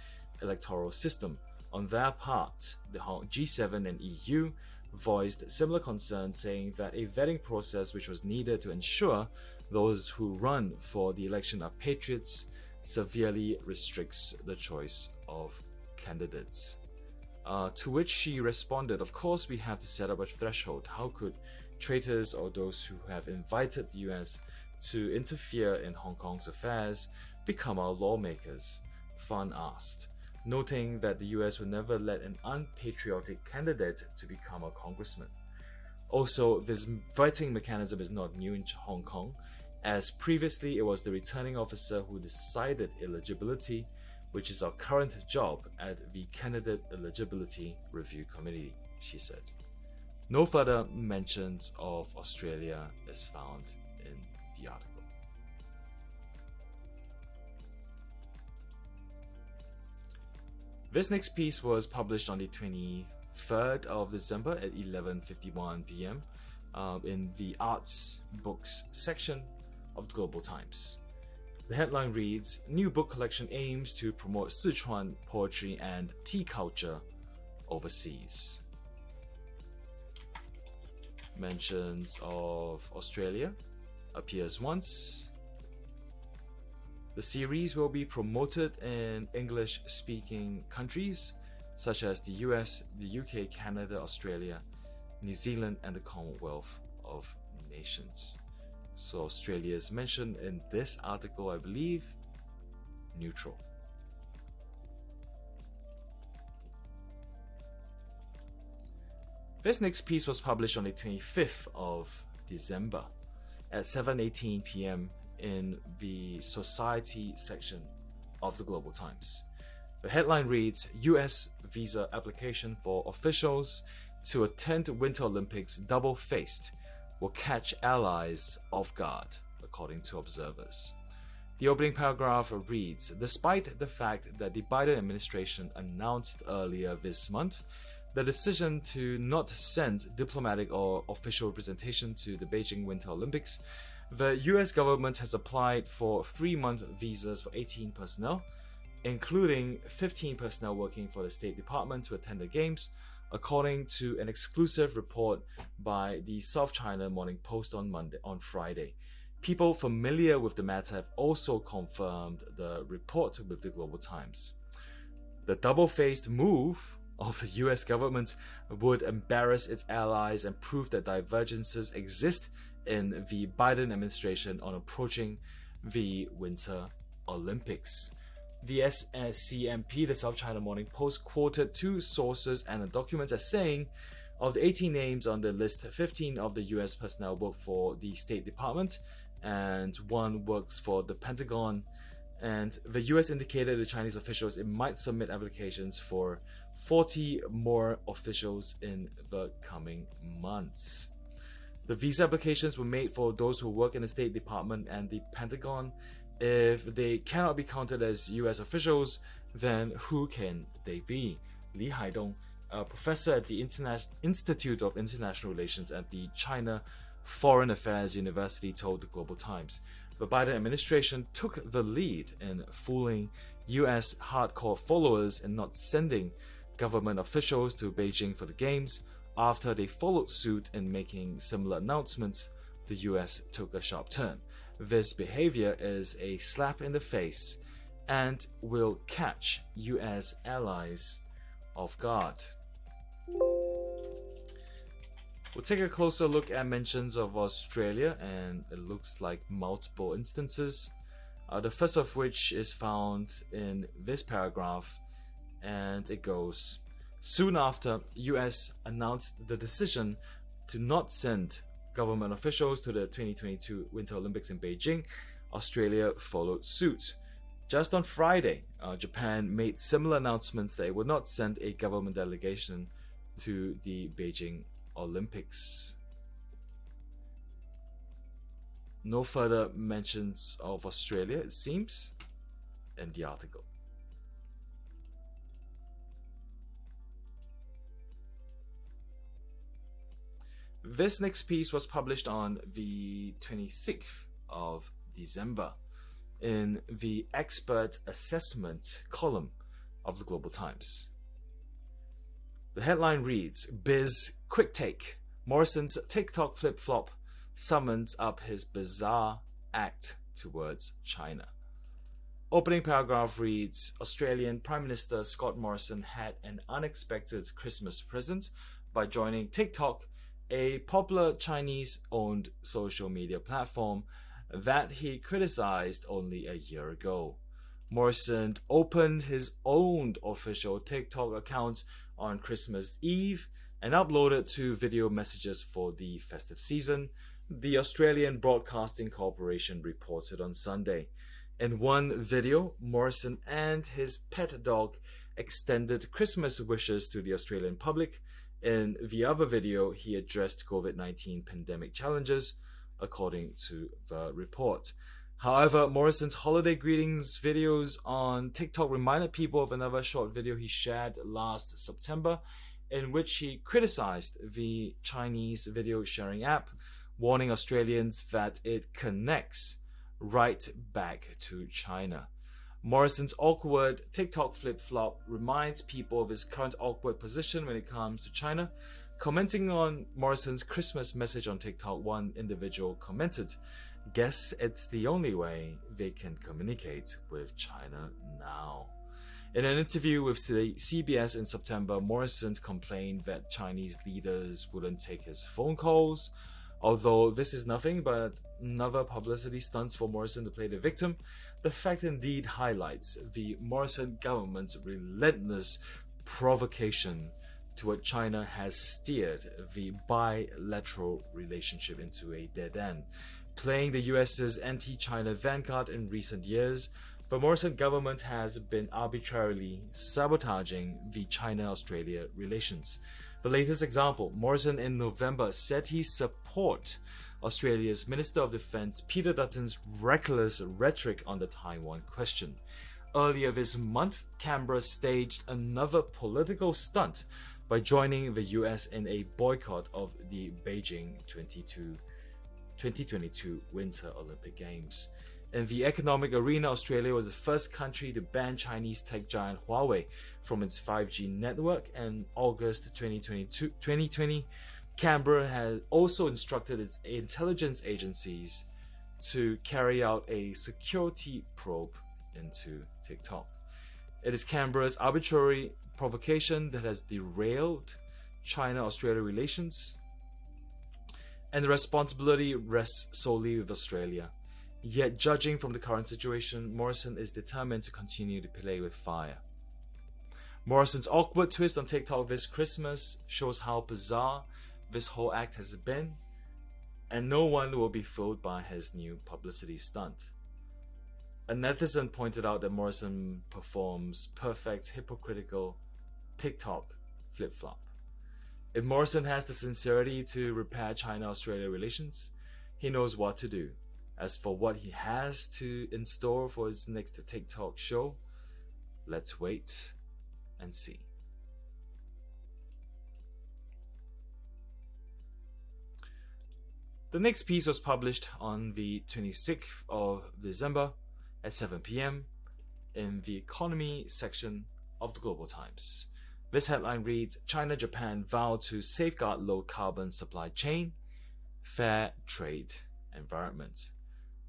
Speaker 1: electoral system. On their part, the G7 and EU voiced similar concerns, saying that a vetting process which was needed to ensure those who run for the election are patriots severely restricts the choice of candidates. To which she responded, of course we have to set up a threshold. How could traitors or those who have invited the US to interfere in Hong Kong's affairs become our lawmakers? Fan asked, noting that the US would never let an unpatriotic candidate to become a congressman. Also, this vetting mechanism is not new in Hong Kong, as previously it was the returning officer who decided eligibility, which is our current job at the Candidate Eligibility Review Committee, she said. No further mentions of Australia is found in the article. This next piece was published on the 23rd of December at 11:51 p.m. In the Arts Books section of the Global Times. The headline reads, New book collection aims to promote Sichuan poetry and tea culture overseas. Mentions of Australia appears once. The series will be promoted in English-speaking countries such as the US, the UK, Canada, Australia, New Zealand, and the Commonwealth of Nations. So Australia is mentioned in this article, I believe, neutral. This next piece was published on the 25th of December at 7:18 p.m. in the Society section of the Global Times. The headline reads, US visa application for officials to attend Winter Olympics double-faced will catch allies off guard, according to observers. The opening paragraph reads, despite the fact that the Biden administration announced earlier this month the decision to not send diplomatic or official representation to the Beijing Winter Olympics, the US government has applied for 3-month visas for 18 personnel, including 15 personnel working for the State Department to attend the Games, according to an exclusive report by the South China Morning Post on Friday. People familiar with the matter have also confirmed the report with the Global Times. The double-faced move of the US government would embarrass its allies and prove that divergences exist in the Biden administration on approaching the Winter Olympics. The ACMP, the South China Morning Post, quoted 2 sources and a document as saying, of the 18 names on the list, 15 of the US personnel work for the State Department and 1 works for the Pentagon. And the US indicated to Chinese officials it might submit applications for 40 more officials in the coming months. The visa applications were made for those who work in the State Department and the Pentagon. If they cannot be counted as US officials, then who can they be? Li Haidong, a professor at the Institute of International Relations at the China Foreign Affairs University, told the Global Times. The Biden administration took the lead in fooling US hardcore followers and not sending government officials to Beijing for the Games. After they followed suit in making similar announcements, the US took a sharp turn. This behavior is a slap in the face and will catch US allies off guard. We'll take a closer look at mentions of Australia, and it looks like multiple instances. The first of which is found in this paragraph, and it goes, soon after US announced the decision to not send government officials to the 2022 Winter Olympics in Beijing, Australia followed suit. Just on Friday, Japan made similar announcements that it would not send a government delegation to the Beijing Olympics. No further mentions of Australia, it seems, in the article. This next piece was published on the 26th of December in the expert assessment column of the Global Times. The headline reads, Biz Quick Take, Morrison's TikTok flip-flop summons up his bizarre act towards China. Opening paragraph reads, Australian Prime Minister Scott Morrison had an unexpected Christmas present by joining TikTok, a popular Chinese-owned social media platform that he criticized only a year ago. Morrison opened his own official TikTok account on Christmas Eve and uploaded 2 video messages for the festive season, the Australian Broadcasting Corporation reported on Sunday. In one video, Morrison and his pet dog extended Christmas wishes to the Australian public. In the other video, he addressed COVID-19 pandemic challenges, according to the report. However, Morrison's holiday greetings videos on TikTok reminded people of another short video he shared last September, in which he criticized the Chinese video sharing app, warning Australians that it connects right back to China. Morrison's awkward TikTok flip-flop reminds people of his current awkward position when it comes to China. Commenting on Morrison's Christmas message on TikTok, one individual commented, "Guess it's the only way they can communicate with China now." In an interview with CBS in September, Morrison complained that Chinese leaders wouldn't take his phone calls. Although this is nothing but another publicity stunt for Morrison to play the victim, the fact indeed highlights the Morrison government's relentless provocation toward China has steered the bilateral relationship into a dead end. Playing the US's anti-China vanguard in recent years, the Morrison government has been arbitrarily sabotaging the China-Australia relations. The latest example, Morrison in November said he support Australia's Minister of Defence Peter Dutton's reckless rhetoric on the Taiwan question. Earlier this month, Canberra staged another political stunt by joining the US in a boycott of the Beijing 2022 Winter Olympic Games. In the economic arena, Australia was the first country to ban Chinese tech giant Huawei from its 5G network. In August 2020, Canberra has also instructed its intelligence agencies to carry out a security probe into TikTok. It is Canberra's arbitrary provocation that has derailed China-Australia relations, and the responsibility rests solely with Australia. Yet, judging from the current situation, Morrison is determined to continue to play with fire. Morrison's awkward twist on TikTok this Christmas shows how bizarre this whole act has been, and no one will be fooled by his new publicity stunt. A netizen pointed out that Morrison performs perfect hypocritical TikTok flip-flop. If Morrison has the sincerity to repair China-Australia relations, he knows what to do. As for what he has in store for his next TikTok show, let's wait and see. The next piece was published on the 26th of December at 7 p.m. in the economy section of the Global Times. This headline reads, China-Japan vow to safeguard low-carbon supply chain, fair trade environment.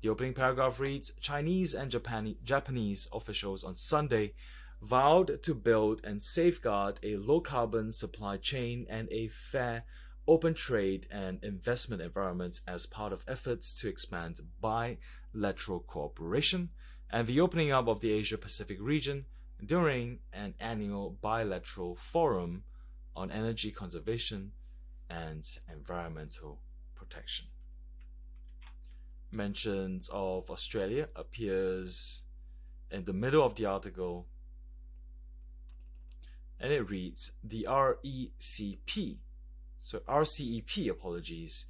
Speaker 1: The opening paragraph reads, Chinese and Japanese officials on Sunday vowed to build and safeguard a low-carbon supply chain and a fair, open trade and investment environment as part of efforts to expand bilateral cooperation and the opening up of the Asia-Pacific region during an annual bilateral forum on energy conservation and environmental protection. Mentions of Australia appears in the middle of the article, and it reads, the RCEP, apologies,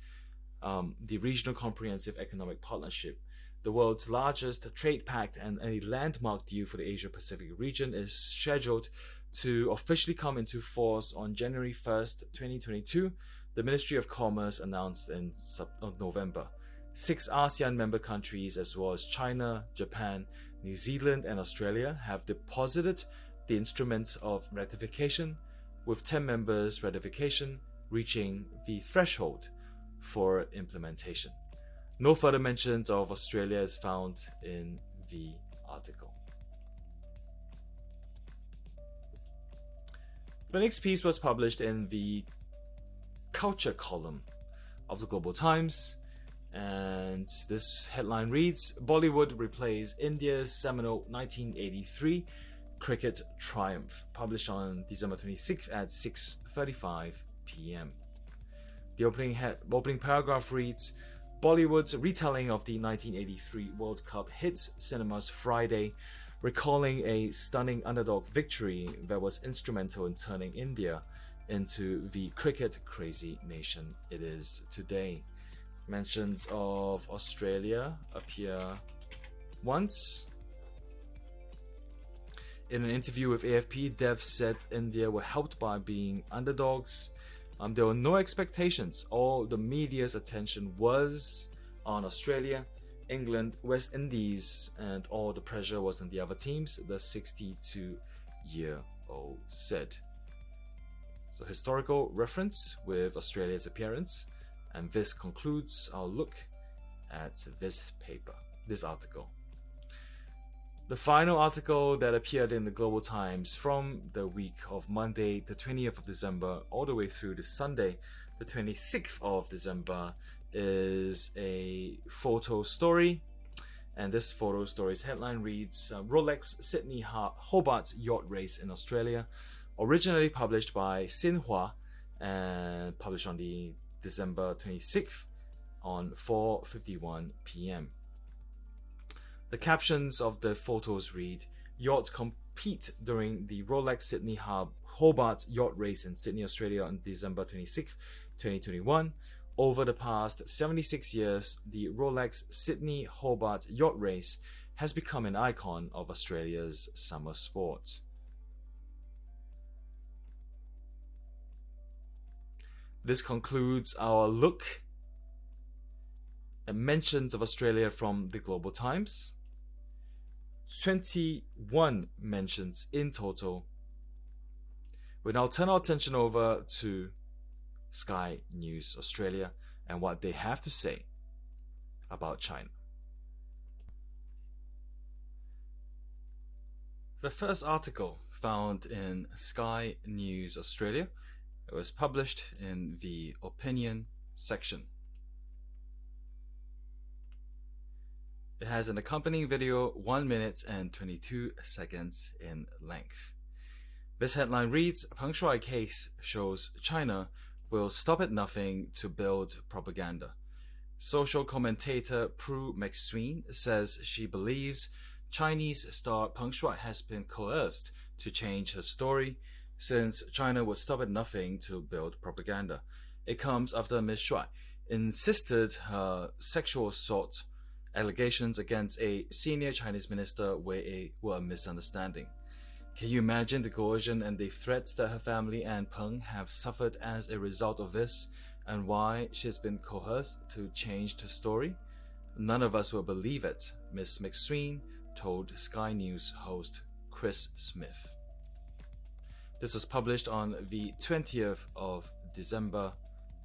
Speaker 1: the Regional Comprehensive Economic Partnership, the world's largest trade pact and a landmark deal for the Asia-Pacific region, is scheduled to officially come into force on January 1st, 2022, the Ministry of Commerce announced in November. 6 ASEAN member countries, as well as China, Japan, New Zealand, and Australia, have deposited the instrument of ratification, with 10 members' ratification reaching the threshold for implementation. No further mentions of Australia is found in the article. The next piece was published in the culture column of the Global Times, and this headline reads, Bollywood replays India's seminal 1983 cricket triumph, published on December 26th at 6:35 p.m. The opening paragraph reads, Bollywood's retelling of the 1983 World Cup hits cinemas Friday, recalling a stunning underdog victory that was instrumental in turning India into the cricket crazy nation it is today. Mentions of Australia appear once. In an interview with AFP, Dev said India were helped by being underdogs. There were no expectations. All the media's attention was on Australia, England, West Indies, and all the pressure was on the other teams, the 62-year-old said. So, historical reference with Australia's appearance, and this concludes our look at this article. The final article that appeared in the Global Times from the week of Monday, the 20th of December, all the way through to Sunday, the 26th of December, is a photo story. And this photo story's headline reads, Rolex Sydney Hobart Yacht Race in Australia, originally published by Xinhua and published on the December 26th on 4:51 p.m. The captions of the photos read, yachts compete during the Rolex Sydney Hobart Yacht Race in Sydney, Australia on December 26, 2021. Over the past 76 years, the Rolex Sydney Hobart Yacht Race has become an icon of Australia's summer sport. This concludes our look at mentions of Australia from the Global Times. 21 mentions in total. We now turn our attention over to Sky News Australia and what they have to say about China. The first article found in Sky News Australia, it was published in the opinion section. It has an accompanying video 1 minute and 22 seconds in length. This headline reads, Peng Shuai case shows China will stop at nothing to build propaganda. Social commentator Prue McSween says she believes Chinese star Peng Shuai has been coerced to change her story, since China would stop at nothing to build propaganda. It comes after Ms. Shuai insisted her sexual assault allegations against a senior Chinese minister were a misunderstanding. Can you imagine the coercion and the threats that her family and Peng have suffered as a result of this, and why she has been coerced to change her story? None of us will believe it, Ms. McSween told Sky News host Chris Smith. This was published on the 20th of December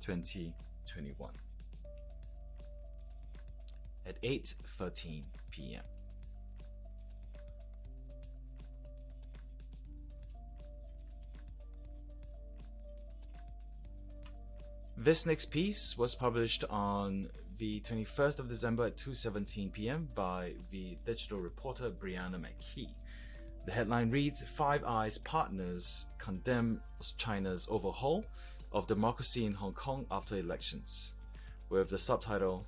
Speaker 1: 2021 at 8:13 p.m. This next piece was published on the 21st of December at 2:17 p.m. by the digital reporter Brianna McKee. The headline reads, Five Eyes partners condemn China's overhaul of democracy in Hong Kong after elections, with the subtitle,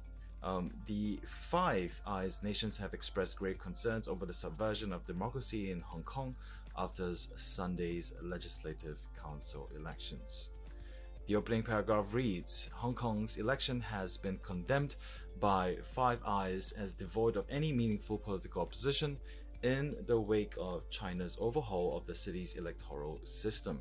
Speaker 1: the Five Eyes nations have expressed grave concerns over the subversion of democracy in Hong Kong after Sunday's Legislative Council elections. The opening paragraph reads, Hong Kong's election has been condemned by Five Eyes as devoid of any meaningful political opposition in the wake of China's overhaul of the city's electoral system.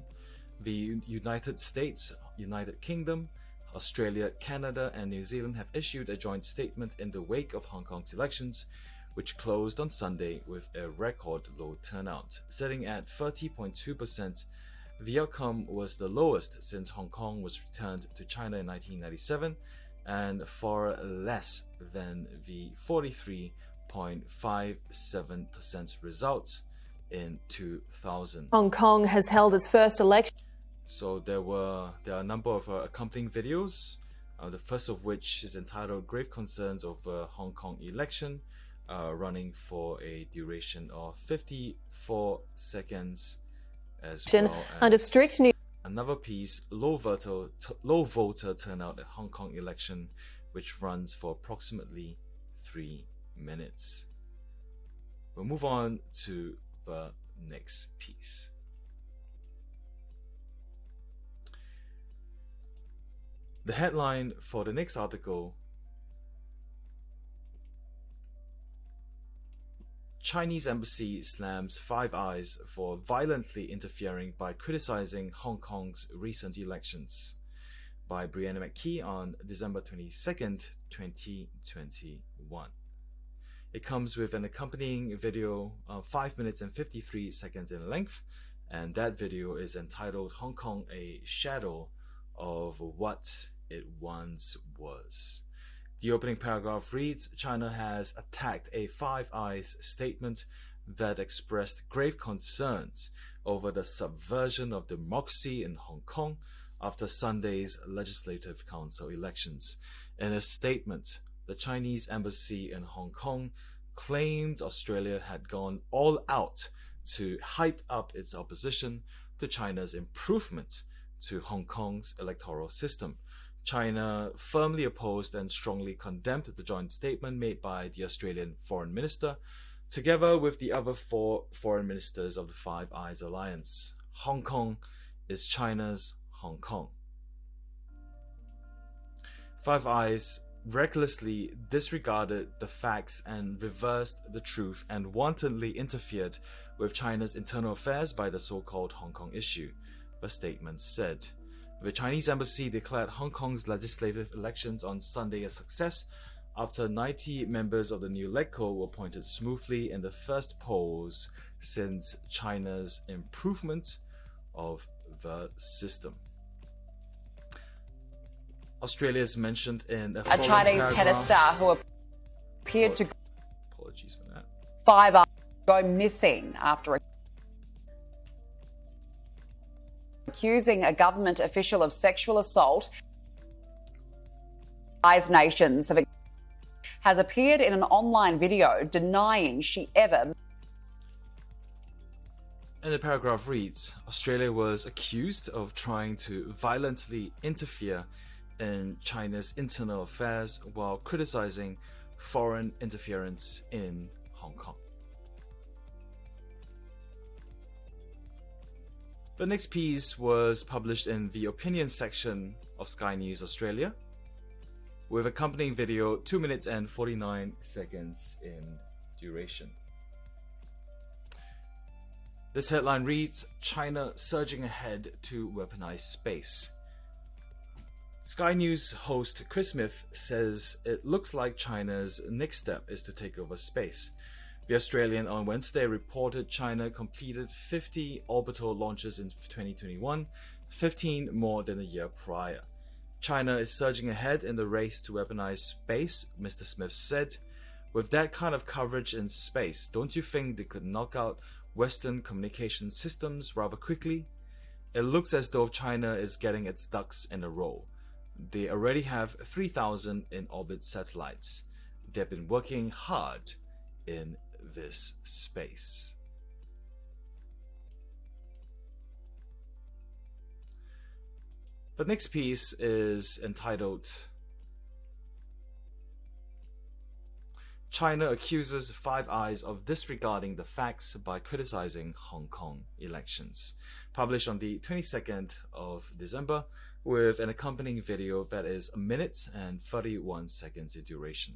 Speaker 1: The United States, United Kingdom, Australia, Canada, and New Zealand have issued a joint statement in the wake of Hong Kong's elections, which closed on Sunday with a record low turnout, sitting at 30.2%. The outcome was the lowest since Hong Kong was returned to China in 1997, and far less than the 43.57% results in 2000.
Speaker 2: Hong Kong has held its first election.
Speaker 1: So there are a number of accompanying videos, the first of which is entitled Grave Concerns over Hong Kong Election, running for a duration of 54 seconds, as well
Speaker 2: under
Speaker 1: as
Speaker 2: strict new
Speaker 1: another piece, low voter turnout at Hong Kong election, which runs for approximately 3 minutes. We'll move on to the next piece. The headline for the next article: Chinese embassy slams Five Eyes for violently interfering by criticizing Hong Kong's recent elections, by Brianna McKee on December 22nd, 2021. It comes with an accompanying video of 5 minutes and 53 seconds in length, and that video is entitled Hong Kong, a Shadow of What It Once Was. The opening paragraph reads, China has attacked a Five Eyes statement that expressed grave concerns over the subversion of democracy in Hong Kong after Sunday's Legislative Council elections. In a statement, the Chinese embassy in Hong Kong claimed Australia had gone all out to hype up its opposition to China's improvement to Hong Kong's electoral system. China firmly opposed and strongly condemned the joint statement made by the Australian Foreign Minister, together with the other 4 foreign ministers of the Five Eyes Alliance. Hong Kong is China's Hong Kong. Five Eyes recklessly disregarded the facts and reversed the truth and wantonly interfered with China's internal affairs by the so-called Hong Kong issue, the statement said. The Chinese embassy declared Hong Kong's legislative elections on Sunday a success after 90 members of the new LegCo were appointed smoothly in the first polls since China's improvement of the system. Australia is mentioned in a
Speaker 3: Chinese tennis star who appeared to
Speaker 1: apologies for that.
Speaker 3: Five Eyes go missing after accusing a government official of sexual assault. Eyes Nations has appeared in an online video denying she ever.
Speaker 1: And the paragraph reads, Australia was accused of trying to violently interfere in China's internal affairs while criticizing foreign interference in Hong Kong. The next piece was published in the opinion section of Sky News Australia, with accompanying video 2 minutes and 49 seconds in duration. This headline reads, China surging ahead to weaponize space. Sky News host Chris Smith says it looks like China's next step is to take over space. The Australian on Wednesday reported China completed 50 orbital launches in 2021, 15 more than a year prior. China is surging ahead in the race to weaponize space, Mr. Smith said. With that kind of coverage in space, don't you think they could knock out Western communication systems rather quickly? It looks as though China is getting its ducks in a row. They already have 3,000 in-orbit satellites. They've been working hard in this space. The next piece is entitled China accuses Five Eyes of disregarding the facts by criticizing Hong Kong elections. Published on the 22nd of December with an accompanying video that is 1 minute and 31 seconds in duration.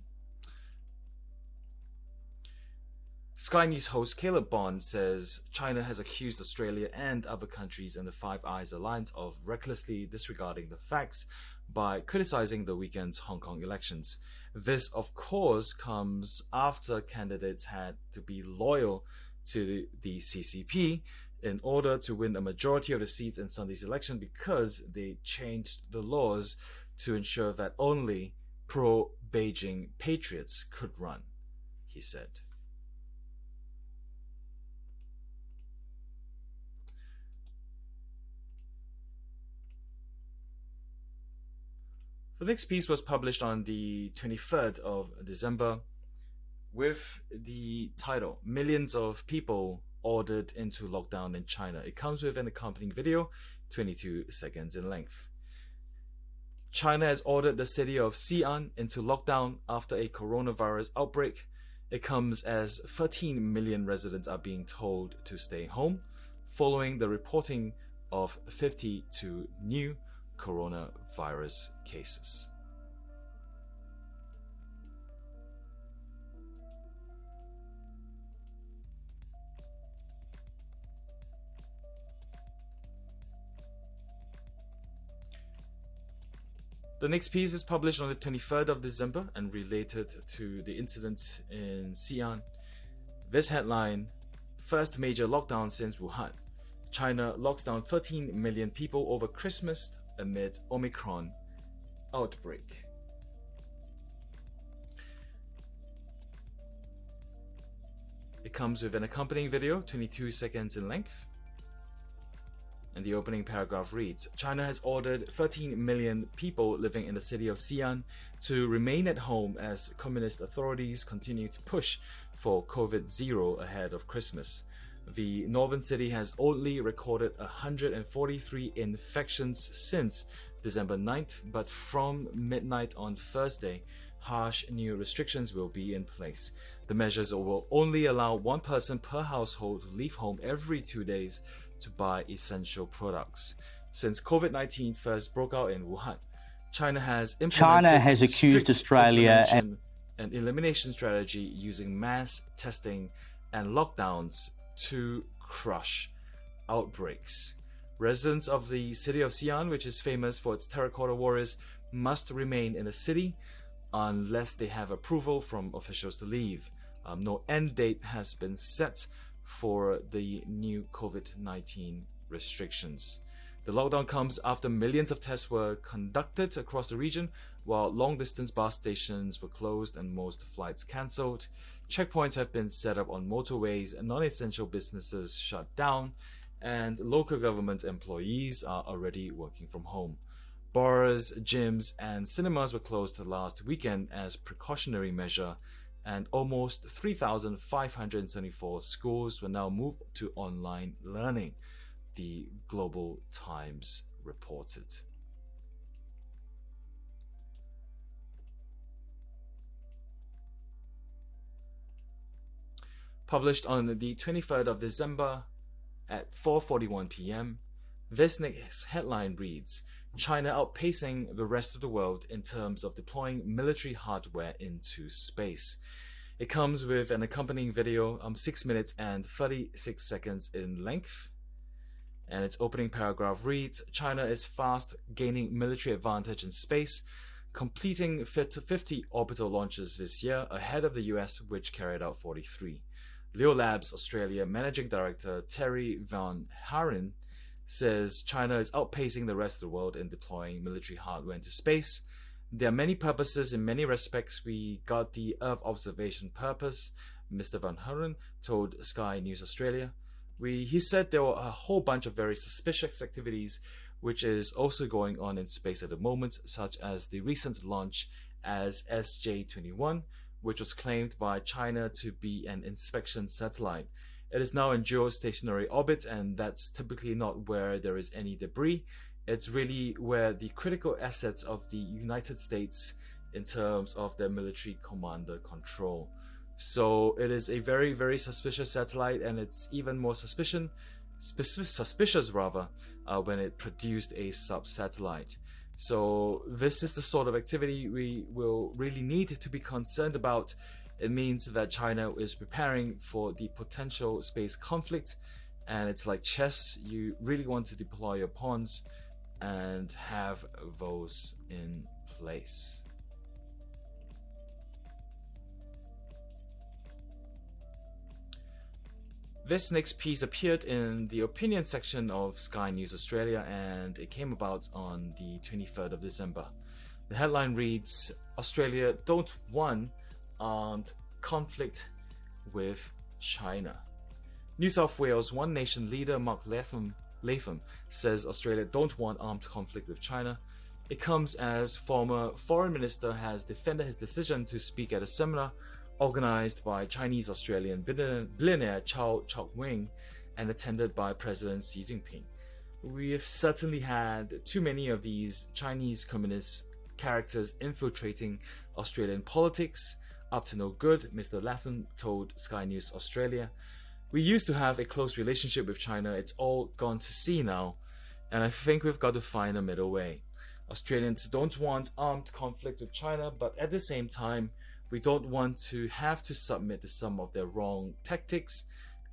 Speaker 1: Sky News host Caleb Bond says China has accused Australia and other countries in the Five Eyes alliance of recklessly disregarding the facts by criticizing the weekend's Hong Kong elections. This, of course, comes after candidates had to be loyal to the CCP in order to win a majority of the seats in Sunday's election, because they changed the laws to ensure that only pro-Beijing patriots could run, he said. The next piece was published on the 23rd of December with the title, Millions of People Ordered into Lockdown in China. It comes with an accompanying video, 22 seconds in length. China has ordered the city of Xi'an into lockdown after a coronavirus outbreak. It comes as 13 million residents are being told to stay home, following the reporting of 52 new coronavirus cases. The next piece is published on the 23rd of December and related to the incident in Xi'an. This headline, First Major Lockdown Since Wuhan. China locks down 13 million people over Christmas amid Omicron outbreak. It comes with an accompanying video, 22 seconds in length. And the opening paragraph reads, China has ordered 13 million people living in the city of Xi'an to remain at home as communist authorities continue to push for COVID-0 ahead of Christmas. The northern city has only recorded 143 infections since December 9th, but from midnight on Thursday, harsh new restrictions will be in place. The measures will only allow one person per household to leave home every 2 days to buy essential products. Since COVID-19 first broke out in Wuhan, China has
Speaker 4: accused Australia
Speaker 1: and elimination strategy using mass testing and lockdowns to crush outbreaks. Residents of the city of Xi'an, which is famous for its terracotta warriors, must remain in the city unless they have approval from officials to leave. No end date has been set for the new COVID-19 restrictions. The lockdown comes after millions of tests were conducted across the region, while long-distance bus stations were closed and most flights cancelled. Checkpoints have been set up on motorways, and non-essential businesses shut down, and local government employees are already working from home. Bars, gyms, and cinemas were closed last weekend as precautionary measure, and almost 3,574 schools will now move to online learning, the Global Times reported. Published on the 23rd of December at 4:41 p.m., this next headline reads, China outpacing the rest of the world in terms of deploying military hardware into space. It comes with an accompanying video, 6 minutes and 36 seconds in length. And its opening paragraph reads, China is fast gaining military advantage in space, completing 50 orbital launches this year ahead of the US, which carried out 43. Leo Labs Australia Managing Director Terry Van Haren says China is outpacing the rest of the world in deploying military hardware into space. There are many purposes. In many respects, we got the Earth observation purpose, Mr. Van Haren told Sky News Australia. He said there were a whole bunch of very suspicious activities which is also going on in space at the moment, such as the recent launch as SJ-21, which was claimed by China to be an inspection satellite. It is now in geostationary orbit, and that's typically not where there is any debris. it's really where the critical assets of the United States in terms of their military commander control. So it is a very, very suspicious satellite, and it's even more suspicious when it produced a sub-satellite. So this is the sort of activity we will really need to be concerned about. It means that China is preparing for the potential space conflict, and it's like chess. You really want to deploy your pawns and have those in place. This next piece appeared in the opinion section of Sky News Australia, and it came about on the 23rd of December. The headline reads, Australia don't want armed conflict with China. New South Wales One Nation leader Mark Latham says Australia don't want armed conflict with China. It comes as former foreign minister has defended his decision to speak at a seminar organized by Chinese-Australian billionaire Chow Chok-wing and attended by President Xi Jinping. We have certainly had too many of these Chinese communist characters infiltrating Australian politics, up to no good, Mr. Latham told Sky News Australia. We used to have a close relationship with China, it's all gone to sea now, and I think we've got to find a middle way. Australians don't want armed conflict with China, but at the same time, we don't want to have to submit to some of their wrong tactics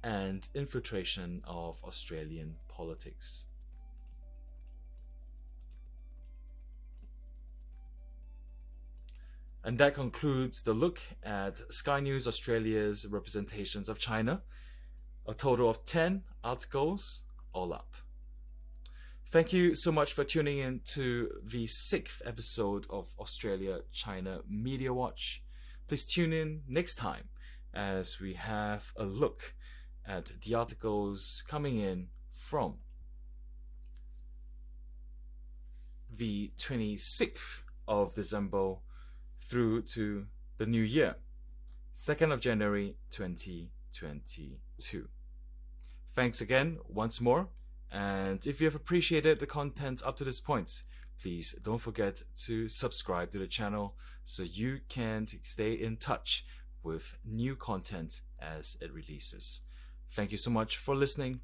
Speaker 1: and infiltration of Australian politics. And that concludes the look at Sky News Australia's representations of China. A total of 10 articles, all up. Thank you so much for tuning in to the 6th episode of Australia-China Media Watch. Please tune in next time as we have a look at the articles coming in from the 26th of December through to the new year, 2nd of January 2022. Thanks again once more, and if you have appreciated the content up to this point, please don't forget to subscribe to the channel so you can stay in touch with new content as it releases. Thank you so much for listening.